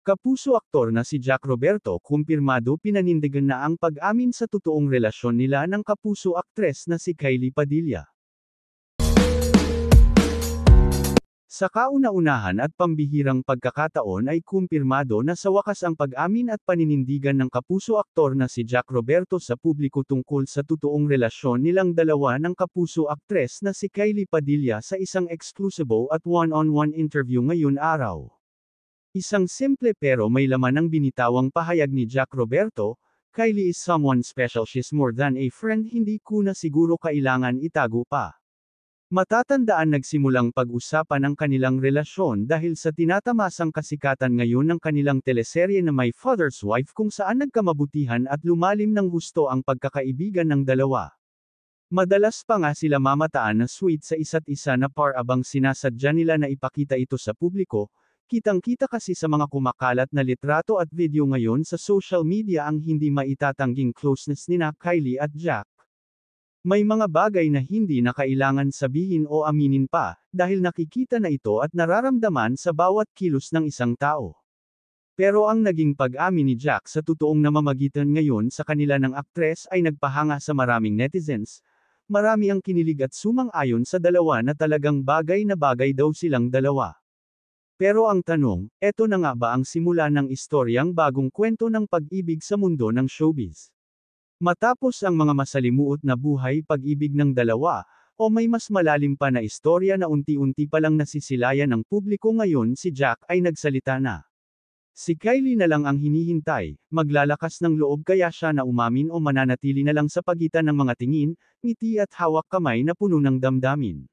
Kapuso aktor na si Jack Roberto kumpirmado pinanindigan na ang pag-amin sa totoong relasyon nila ng kapuso aktres na si Kylie Padilla. Sa kauna-unahan at pambihirang pagkakataon ay kumpirmado na sa wakas ang pag-amin at paninindigan ng kapuso aktor na si Jack Roberto sa publiko tungkol sa totoong relasyon nilang dalawa ng kapuso aktres na si Kylie Padilla sa isang eksklusibo at one-on-one interview ngayon araw. Isang simple pero may laman ang binitawang pahayag ni Jack Roberto, "Kylie is someone special, she's more than a friend, hindi ko na siguro kailangan itago pa." Matatandaan nagsimulang pag-usapan ang kanilang relasyon dahil sa tinatamasang kasikatan ngayon ng kanilang teleserye na My Father's Wife kung saan nagkamabutihan at lumalim ng husto ang pagkakaibigan ng dalawa. Madalas pa nga sila mamataan na sweet sa isa't isa na par abang sinasadya nila na ipakita ito sa publiko. Kitang-kita kasi sa mga kumakalat na litrato at video ngayon sa social media ang hindi maitatangging closeness nina Kylie at Jack. May mga bagay na hindi na kailangan sabihin o aminin pa, dahil nakikita na ito at nararamdaman sa bawat kilos ng isang tao. Pero ang naging pag-amin ni Jack sa totoong namamagitan ngayon sa kanila ng aktres ay nagpahanga sa maraming netizens. Marami ang kinilig at sumang-ayon sa dalawa na talagang bagay na bagay daw silang dalawa. Pero ang tanong, eto na nga ba ang simula ng istoryang bagong kwento ng pag-ibig sa mundo ng showbiz? Matapos ang mga masalimuot na buhay pag-ibig ng dalawa, o may mas malalim pa na istorya na unti-unti palang nasisilayan ng publiko ngayon, si Jack ay nagsalita na. Si Kylie na lang ang hinihintay, maglalakas ng loob kaya siya na umamin o mananatili na lang sa pagitan ng mga tingin, ngiti at hawak kamay na puno ng damdamin.